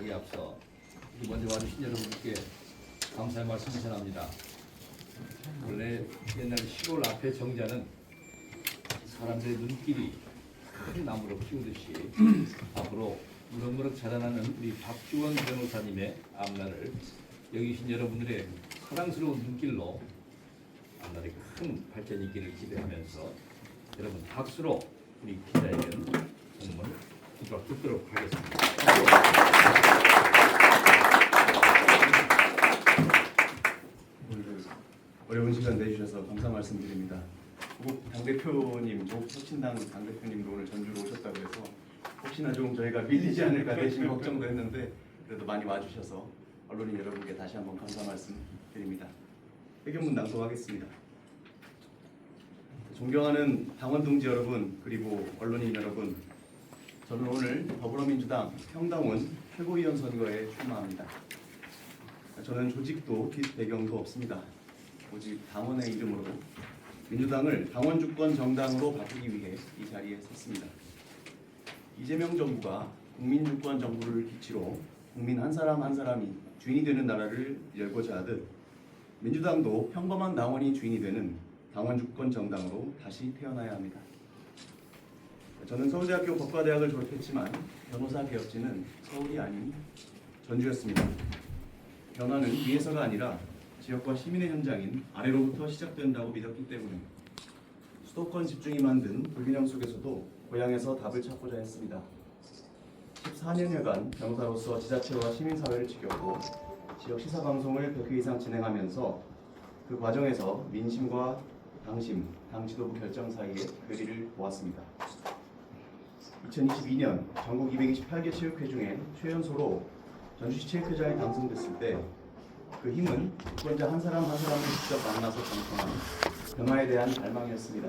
시작에 앞서 먼저 와주신 여러분께 감사의 말씀 전합니다. 원래 옛날 시골 앞에 정자는 사람들의 눈길이 큰 나무로 키우듯이 앞으로 무럭무럭 자라나는 우리 박주원 변호사님의 앞날을 여기 계신 여러분들의 사랑스러운 눈길로 앞날에 큰 발전이 있기를 기대하면서 여러분 박수로 우리 기자회견 공문을 듣도록 하겠습니다. 어려운 시간 내주셔서 감사 말씀드립니다. 조국 당대표님, 조국 혁신당 당대표님도 오늘 전주로 오셨다고 해서 혹시나 좀 저희가 밀리지 않을까 대신 걱정도 했는데 그래도 많이 와주셔서 언론인 여러분께 다시 한번 감사 말씀드립니다. 회견문 낭독하겠습니다. 존경하는 당원 동지 여러분 그리고 언론인 여러분, 저는 오늘 더불어민주당 평당원 최고위원 선거에 출마합니다. 저는 조직도 뒷배경도 없습니다. 오직 당원의 이름으로 민주당을 당원 주권 정당으로 바꾸기 위해 이 자리에 섰습니다. 이재명 정부가 국민 주권 정부를 기치로 국민 한 사람 한 사람이 주인이 되는 나라를 열고자 하듯 민주당도 평범한 당원이 주인이 되는 당원 주권 정당으로 다시 태어나야 합니다. 저는 서울대학교 법과대학을 졸업했지만 변호사 개업지는 서울이 아닌 전주였습니다. 변화는 위에서가 아니라 지역과 시민의 현장인 아래로부터 시작된다고 믿었기 때문에 수도권 집중이 만든 불균형 속에서도 고향에서 답을 찾고자 했습니다. 14년여간 변호사로서 지자체와 시민사회를 지켰고 지역 시사방송을 100회 이상 진행하면서 그 과정에서 민심과 당심, 당 지도부 결정 사이의 괴리를 보았습니다. 2022년 전국 228개 체육회 중에 최연소로 전주시 체육회장에 당선됐을 때 그 힘은 유권자 한 사람 한 사람을 직접 만나서 전송한 변화에 대한 갈망이었습니다.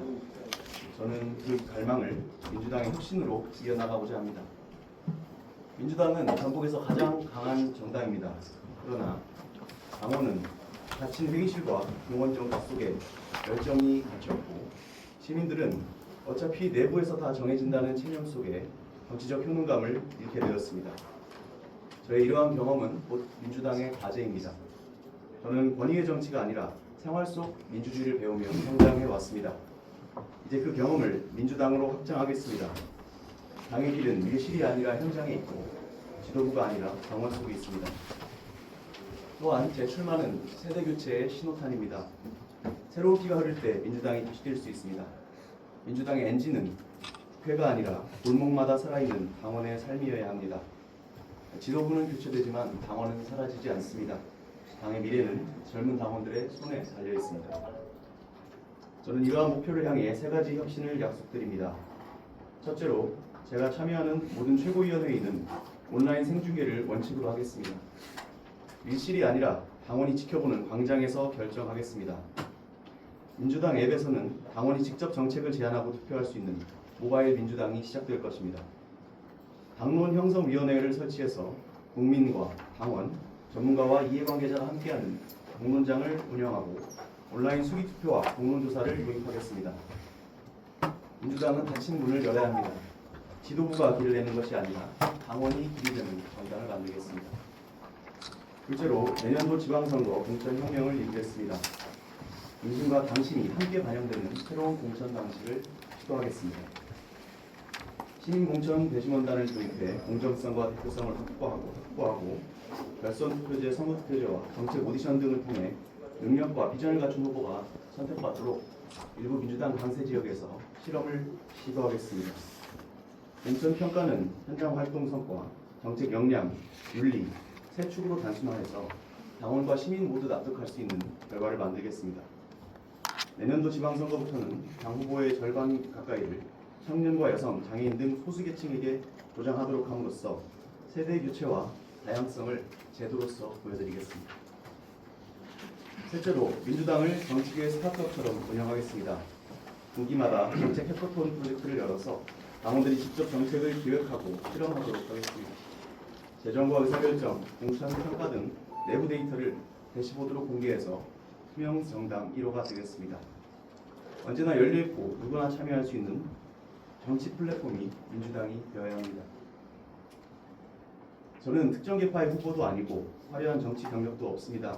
저는 그 갈망을 민주당의 혁신으로 이어나가고자 합니다. 민주당은 전국에서 가장 강한 정당입니다. 그러나 당원은 닫힌 회의실과 공원 정각 속에 열정이 갇혔고 시민들은 어차피 내부에서 다 정해진다는 체념 속에 정치적 효능감을 잃게 되었습니다. 저의 이러한 경험은 곧 민주당의 과제입니다. 저는 권위의 정치가 아니라 생활 속 민주주의를 배우며 성장해 왔습니다. 이제 그 경험을 민주당으로 확장하겠습니다. 당의 길은 밀실이 아니라 현장에 있고 지도부가 아니라 당원 속에 있습니다. 또한 제 출마는 세대 교체의 신호탄입니다. 새로운 피가 흐를 때 민주당이 다시 뛸 수 있습니다. 민주당의 엔진은 국회가 아니라 골목마다 살아있는 당원의 삶이어야 합니다. 지도부는 교체되지만 당원은 사라지지 않습니다. 당의 미래는 젊은 당원들의 손에 달려 있습니다. 저는 이러한 목표를 향해 세 가지 혁신을 약속드립니다. 첫째로, 제가 참여하는 모든 최고위원회의는 온라인 생중계를 원칙으로 하겠습니다. 밀실이 아니라 당원이 지켜보는 광장에서 결정하겠습니다. 민주당 앱에서는 당원이 직접 정책을 제안하고 투표할 수 있는 모바일 민주당이 시작될 것입니다. 당론 형성위원회를 설치해서 국민과 당원, 전문가와 이해관계자가 함께하는 공론장을 운영하고 온라인 수기투표와 공론조사를 도입하겠습니다. 민주당은 닫힌 문을 열어야 합니다. 지도부가 길을 내는 것이 아니라 당원이 길이 되는 정당을 만들겠습니다. 둘째로, 내년도 지방선거 공천혁명을 이루겠습니다. 민심과 당심이 함께 반영되는 새로운 공천 방식을 시도하겠습니다. 시민공천 대심원단을 도입해 공정성과 대표성을 확보하고 결선 투표제, 선거 투표제와 정책 오디션 등을 통해 능력과 비전을 갖춘 후보가 선택받도록 일부 민주당 강세 지역에서 실험을 시도하겠습니다. 공천 평가는 현장 활동 성과, 정책 역량, 윤리, 세 축으로 단순화해서 당원과 시민 모두 납득할 수 있는 결과를 만들겠습니다. 내년도 지방선거부터는 당 후보의 절반 가까이를 청년과 여성, 장애인 등 소수계층에게 보장하도록 함으로써 세대 교체와 다양성을 제도로서 보여드리겠습니다. 셋째로, 민주당을 정치계의 스타트업처럼 운영하겠습니다. 분기마다 정책 해커톤 프로젝트를 열어서 당원들이 직접 정책을 기획하고 실험하도록 하겠습니다. 재정과 의사결정, 공천 평가 등 내부 데이터를 대시보드로 공개해서 투명 정당 1호가 되겠습니다. 언제나 열려있고 누구나 참여할 수 있는 정치 플랫폼이 민주당이 되어야 합니다. 저는 특정 계파의 후보도 아니고 화려한 정치 경력도 없습니다.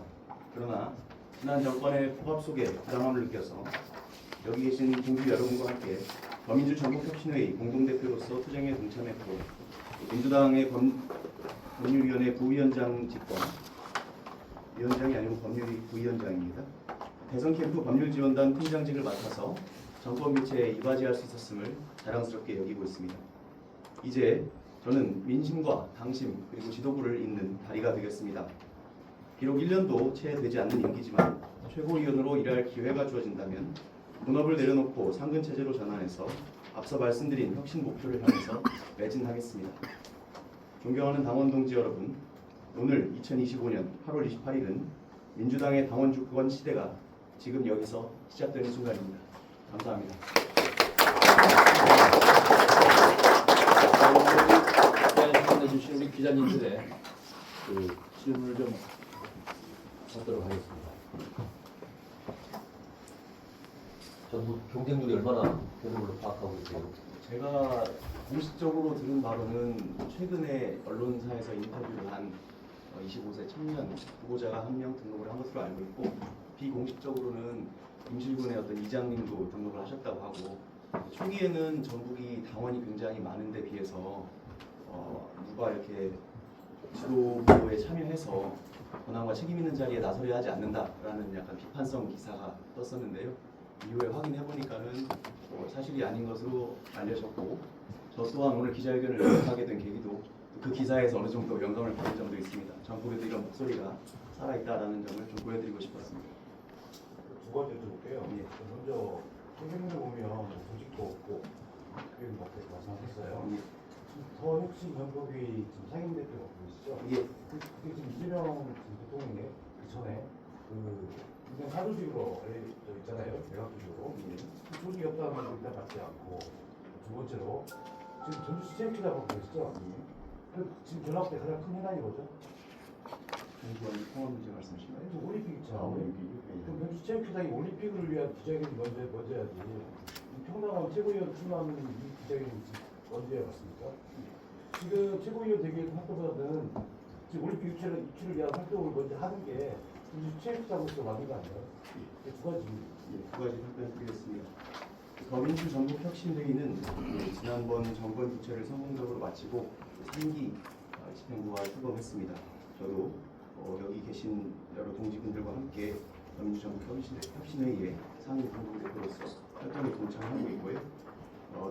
그러나 지난 정권의 포갑 속에 불안함을 느껴서 여기 계신 동지 여러분과 함께 더민주 전국혁신회의 공동대표로서 투쟁에 동참했고 민주당의 법률위원회 부위원장 직권, 위원장이 아니고 법률위 부위원장입니다. 대선 캠프 법률지원단 팀장직을 맡아서 정권 교체에 이바지할 수 있었음을 자랑스럽게 여기고 있습니다. 이제 저는 민심과 당심 그리고 지도부를 잇는 다리가 되겠습니다. 비록 1년도 채 되지 않는 임기지만 최고위원으로 일할 기회가 주어진다면 본업을 내려놓고 상근체제로 전환해서 앞서 말씀드린 혁신 목표를 향해서 매진하겠습니다. 존경하는 당원 동지 여러분, 오늘 2025년 8월 28일은 민주당의 당원 주권 시대가 지금 여기서 시작되는 순간입니다. 감사합니다. 해주신 우리 기자님들의 그 질문을 좀 받도록 하겠습니다. 전국 경쟁률이 얼마나 되는 걸로 파악하고 있어요? 제가 공식적으로 들은 바로는 최근에 언론사에서 인터뷰를 한 25세 청년 후보자가 한 명 등록을 한 것으로 알고 있고, 비공식적으로는 임실군의 어떤 이장님도 등록을 하셨다고 하고, 초기에는 전북이 당원이 굉장히 많은데 비해서 누가 이렇게 지도부에 참여해서 권한과 책임 있는 자리에 나서려 하지 않는다라는 약간 비판성 기사가 떴었는데요. 이후에 확인해 보니까는 사실이 아닌 것으로 알려졌고, 저 또한 오늘 기자회견을 하게 된 계기도 그 기사에서 어느 정도 영감을 받은 점도 있습니다. 전국에도 이런 목소리가 살아있다라는 점을 좀 보여드리고 싶었습니다. 두 가지 여쭤볼게요. 예. 먼저 최근에 보면 조직도 없고 교육 맡아서 말씀하셨어요. 예. 더 혁신 전국이 지금 상임 대표가 보이시죠? 예. 그게 지금 이재명 대통령이 그 전에 그냥 사조직으로 알려져 있잖아요. 대학교적으로. 조직이 없다는 건 일단 맞지 않고, 두 번째로 지금 전주시 체육회장하고 계시죠? 지금 견학 때 가장 큰 해당이 뭐죠? 공무원 통합 문제 말씀이신가요? 올림픽 있잖아. 올림픽. 그럼 전주 체육회장이 올림픽을 위한 기자회견이 먼저 해야지. 평당한 최고위원 출마하는 이 기자회견이 언제 해봤습니까? 지금 최고위원 되기 위해서 활동보다는 지금 올림픽 유치를 위한 활동을 먼저 하는 게 전주 체육회장으로서 맞는 거 아니에요? 두 가지. 두 가지 답변드리겠습니다. 더민주 전국혁신회의는 지난번 정권 교체를 성공적으로 마치고 3기 집행부와 출범했습니다. 저도 여기 계신 여러 동지분들과 함께 더민주 전국혁신회의의 상임 공동대표로서 활동에 동참하고 있고요.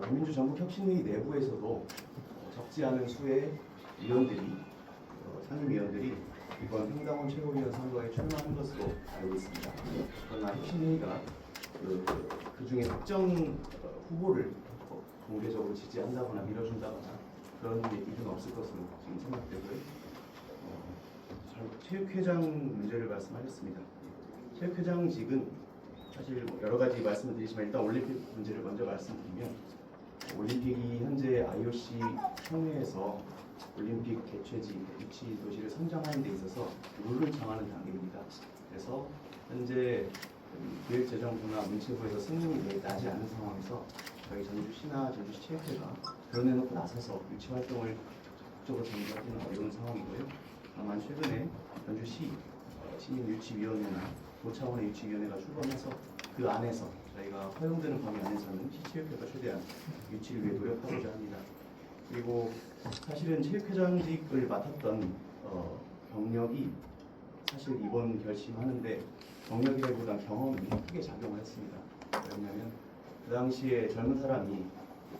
더민주 전국혁신회의 내부에서도 적지 않은 수의 위원들이 상임위원들이 이번 횡당원 최고위원 선거에 출마한 것으로 알고 있습니다. 그러나 혁신회의가 그 중에 특정 후보를 공개적으로 지지한다거나 밀어준다거나 그런 얘기는 없을 것으로 지금 생각되고요. 체육회장 문제를 말씀하셨습니다. 체육회장직은 사실 여러 가지 말씀을 드리지만 일단 올림픽 문제를 먼저 말씀드리면, 올림픽이 현재 IOC 총회에서 올림픽 개최지, 유치 도시를 선정하는 데 있어서 룰을 정하는 단계입니다. 그래서 현재 기획재정부나 문체부에서 승인이 나지 않은 상황에서 저희 전주시나 전주시 체육회가 드러내놓고 나서서 유치 활동을 적극적으로 전개하기는 어려운 상황이고요. 다만 최근에 전주시 시민유치위원회나 도차원의 유치위원회가 출범해서 그 안에서 저희가 허용되는 범위 안에서는 시체육회가 최대한 유치를 위해 노력하고자 합니다. 그리고 사실은 체육회장직을 맡았던 경력이 사실 이번 결심하는데 경력이라기보다는 경험이 크게 작용을 했습니다. 왜냐하면 그 당시에 젊은 사람이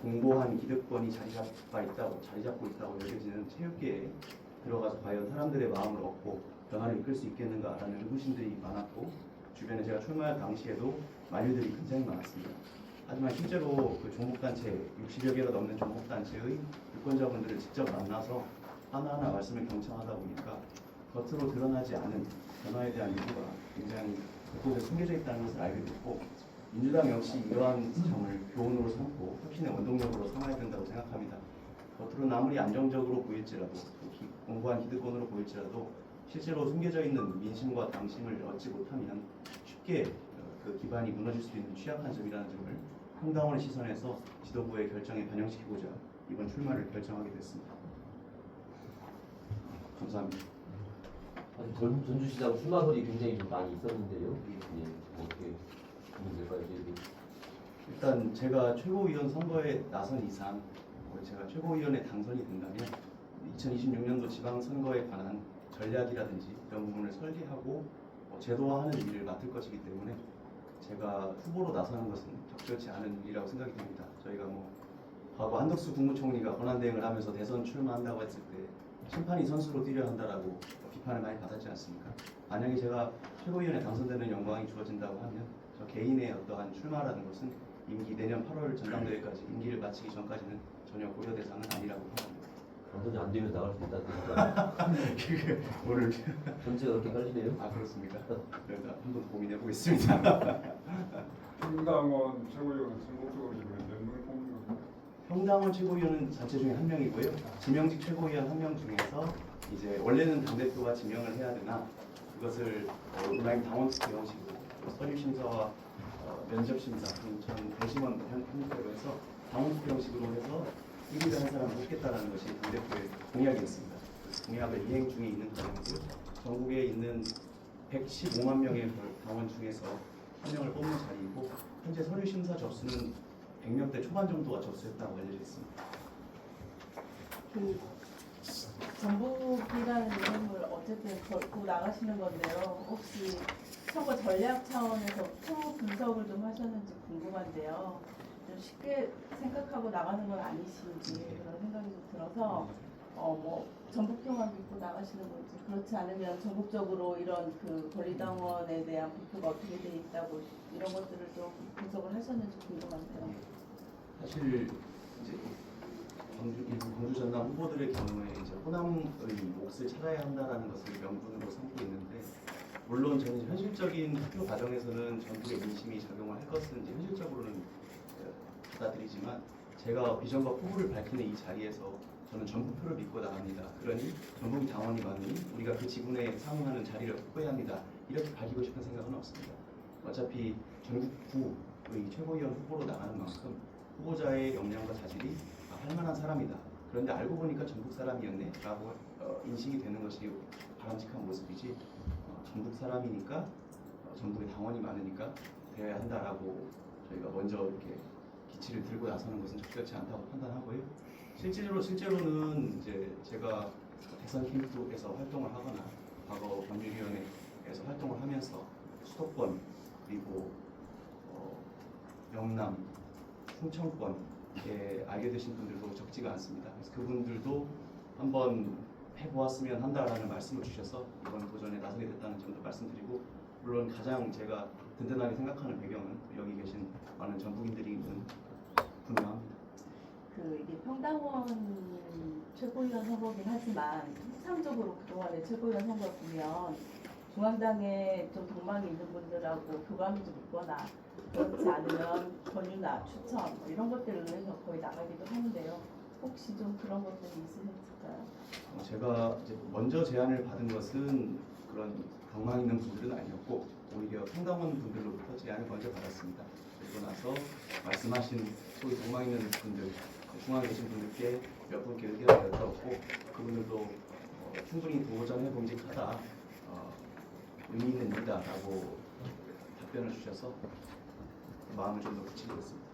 공고한 기득권이 자리 잡고 있다고 여겨지는 체육계에 들어가서 과연 사람들의 마음을 얻고 변화를 이끌 수 있겠는가라는 의구심들이 많았고, 주변에 제가 출마할 당시에도 만류들이 굉장히 많았습니다. 하지만 실제로 그 종목단체 60여 개가 넘는 종목단체의 유권자분들을 직접 만나서 하나하나 말씀을 경청하다 보니까 겉으로 드러나지 않은 변화에 대한 요구가 굉장히 곳곳에 숨겨져 있다는 것을 알게 됐고, 민주당 역시 이러한 점을 교훈으로 삼고 혁신의 원동력으로 삼아야 된다고 생각합니다. 겉으로는 아무리 안정적으로 보일지라도, 공고한 기득권으로 보일지라도 실제로 숨겨져 있는 민심과 당심을 얻지 못하면 쉽게 그 기반이 무너질 수 있는 취약한 점이라는 점을 횡당원의 시선에서 지도부의 결정에 반영시키고자 이번 출마를 결정하게 됐습니다. 감사합니다. 아직 전주시장 출마설이 굉장히 좀 많이 있었는데요. 이게 어떻게 보면 될까요? 이게 일단 제가 최고위원 선거에 나선 이상 제가 최고위원에 당선이 된다면 2026년도 지방선거에 관한 전략이라든지 이런 부분을 설계하고 제도화하는 일을 맡을 것이기 때문에 제가 후보로 나서는 것은 적절치 않은 일이라고 생각이 됩니다. 저희가 과거 한덕수 국무총리가 권한대행을 하면서 대선 출마한다고 했을 때 심판이 선수로 뛰려 한다라고 비판을 많이 받았지 않습니까? 만약에 제가 최고위원에 당선되는 영광이 주어진다고 하면 저 개인의 어떠한 출마라는 것은 임기 내년 8월 전당대회까지 임기를 마치기 전까지는 전혀 고려 대상은 아니라고 합니다. 당선이 안 되면 나갈 수 있다. 그게 오늘 전체가 그렇게 깔리네요. 아 그렇습니까? 일단 한번 고민해 보겠습니다. 평당원 최고위원은 전국적으로 지금 몇 명을 뽑는 겁니까? 평당원 최고위원은 전체 중에 한 명이고요. 지명직 최고위원 한 명 중에서 이제 원래는 당 대표가 지명을 해야 되나 그것을 온라인 당원 투표 형식으로 서류 심사와 면접 심사, 전 대심원 형태로 해서 당원 투표 형식으로 해서 1위를 한 사람을 뽑겠다라는 것이 당 대표의 공약이었습니다. 그 공약을 이행 중에 있는 과정이고요. 전국에 있는 115만 명의 당원 중에서 한 명을 뽑는 자리이고 현재 서류 심사 접수는 100명대 초반 정도가 접수했다고 알려져 있습니다. 그 전북이라는 이름을 어쨌든 걸고 나가시는 건데요. 혹시 선거 전략 차원에서 표 분석을 좀 하셨는지 궁금한데요. 좀 쉽게 생각하고 나가는 건 아니신지 그런 생각이 좀 들어서 전북표만 믿고 나가시는 건지 그렇지 않으면 전국적으로 이런 그 권리당원에 대한 분표가 어떻게 돼 있다고 이런 것들을 좀 분석을 하셨는지 궁금한데요. 사실 이제 일부 광주 전남 후보들의 경우에 이제 호남의 몫을 찾아야 한다라는 것을 명분으로 삼고 있는데 물론 저는 현실적인 학교 과정에서는 전국의 민심이 작용을 할 것은 이제 현실적으로는 받아들이지만 제가 비전과 포부를 밝히는 이 자리에서 저는 전북표를 믿고 나갑니다. 그러니 전북 당원이 많으니 우리가 그 지분에 상응하는 자리를 확보해야 합니다. 이렇게 밝히고 싶은 생각은 없습니다. 어차피 전국구의 최고위원 후보로 나가는 만큼 후보자의 역량과 자질이 할 만한 사람이다. 그런데 알고 보니까 전북 사람이었네 라고 인식이 되는 것이 바람직한 모습이지 전북 사람이니까 전북에 당원이 많으니까 되어야 한다라고 저희가 먼저 이렇게 기치를 들고 나서는 것은 적절치 않다고 판단하고요. 실제로는 이제 제가 대선 캠프에서 활동을 하거나 과거 법률위원회에서 활동을 하면서 수도권 그리고 영남, 충청권에 알게 되신 분들도 적지가 않습니다. 그래서 그분들도 한번 해보았으면 한다라는 말씀을 주셔서 이번 도전에 나서게 됐다는 점도 말씀드리고 물론 가장 제가 든든하게 생각하는 배경은 여기 계신 많은 전북인들이 있는 분명합니다. 이게 평당원 최고위원 선거긴 하지만 통상적으로 그동안의 최고위원 선거를 보면 중앙당에 좀 동망이 있는 분들하고 교감이 좀 있거나 그렇지 않으면 권유나 추천 이런 것들을 위해서 거의 나가기도 하는데요. 혹시 좀 그런 것들이 있으실까요? 제가 이제 먼저 제안을 받은 것은 그런 경망 있는 분들은 아니었고 오히려 평당원 분들로부터 제안을 먼저 받았습니다. 그리고 나서 말씀하신 소위 경망 있는 분들, 중앙에 계신 분들께 몇 분께 의견을 여쭈었고 그분들도 충분히 도전해 봄직하다, 의미 있는 일이다라고 답변을 주셔서 마음을 좀 더 굳히게 됐습니다.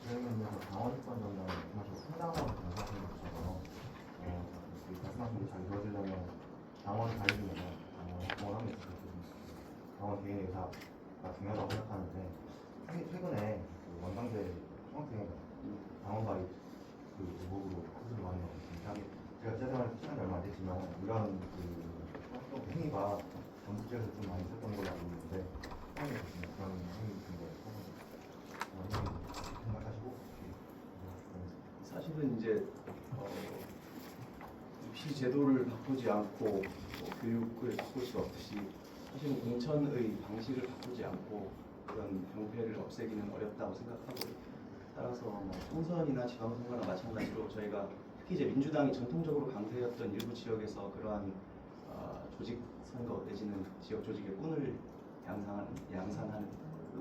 저희는 당원권 전담을 말씀하시고 상당한 당사하시는 것처럼 말씀하신 게 잘 이루어지려면 당원 관리면서 당원 하면 당원 개인의 의사가 중요하다고 생각하는데 최근에 원당대 총학생 당원 가입 의혹으로 수술을 많이 하고 있습니다. 제가 재생활 시간이 얼마 안 됐지만 이런 활동 행위가 전북 지역에서 좀 많이 있었던 걸로 알고 있는데 그런 행위 있는데 생각하시고 사실은 이제 입시 제도를 바꾸지 않고 교육을 바꿀 수 없듯이 사실은 공천의 방식을 바꾸지 않고 그런 병폐를 없애기는 어렵다고 생각하고요. 따라서 총선이나 지방선거나 마찬가지로 저희가 특히 이제 민주당이 전통적으로 강세였던 일부 지역에서 그러한 조직 선거 내지는 지역 조직의 꾼을 양산하는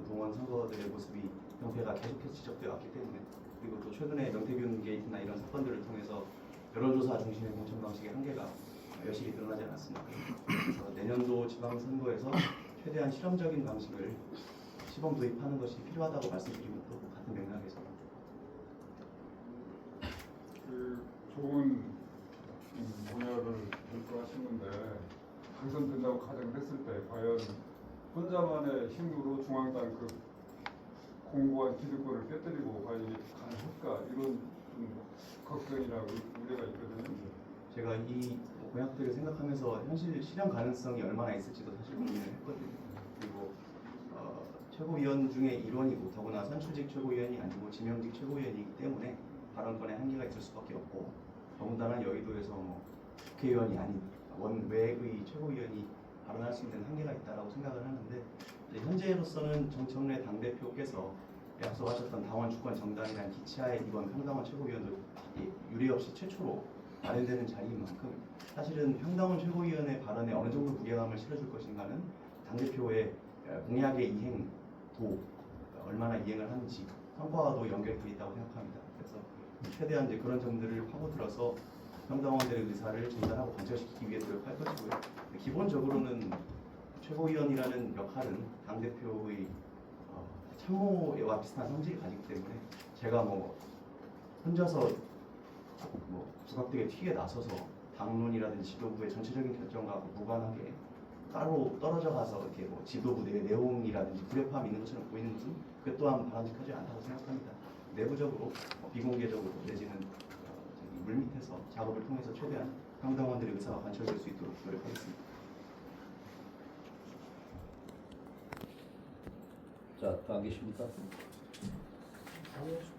동원 선거들의 모습이 병폐가 계속해서 지적되어 왔기 때문에 그리고 또 최근에 명태균 게이트나 이런 사건들을 통해서 여론조사 중심의 공천 방식의 한계가 여실히 드러나지 않았습니까? 그래서 내년도 지방선거에서 최대한 실험적인 방식을 시범 도입하는 것이 필요하다고 말씀드린 것도 같은 맥락에서 그 좋은 분야를 결정하시는데 당선된다고 가정을 했을 때 과연 혼자만의 힘으로 중앙당 그 공고한 기득권을 깨뜨리고 과연 이게 가능할까 이런 좀 걱정이나 우려가 있거든요. 제가 이 공약들을 생각하면서 현실 실현 가능성이 얼마나 있을지도 사실 고민을 했거든요. 그리고 최고위원 중에 일원이고 더구나 선출직 최고위원이 아니고 지명직 최고위원이기 때문에 발언권에 한계가 있을 수밖에 없고 더군다나 여의도에서 뭐 국회의원이 아닌 원외의 최고위원이 발언할 수 있는 한계가 있다고 생각을 하는데 현재로서는 정청래 당대표께서 약속하셨던 당원 주권 정당이라는 기치하에 이번 평당원 최고위원도 유례 없이 최초로 마련되는 자리인 만큼 사실은 평당원 최고위원의 발언에 어느 정도 무게감을 실어줄 것인가는 당대표의 공약의 이행도 얼마나 이행을 하는지 성과와도 연결되어 있다고 생각합니다. 그래서 최대한 이제 그런 점들을 파고들어서 평당원들의 의사를 전달하고 관철시키기 위해 노력할 것이고요. 기본적으로는 최고위원이라는 역할은 당대표의 참모와 비슷한 성질을 가지기 때문에 제가 뭐 혼자서 뭐 부각되게 튀게 나서서 당론이라든지 지도부의 전체적인 결정과 무관하게 따로 떨어져 가서 이렇게 뭐 지도부 내 내용이라든지 불협화음이 있는 것처럼 보이는 것은 그 또한 바람직하지 않다고 생각합니다. 내부적으로 비공개적으로 내지는 물밑에서 작업을 통해서 최대한 평당원들의 의사가 관철될 수 있도록 노력하겠습니다. 자, 또 안 계십니까? 아니요.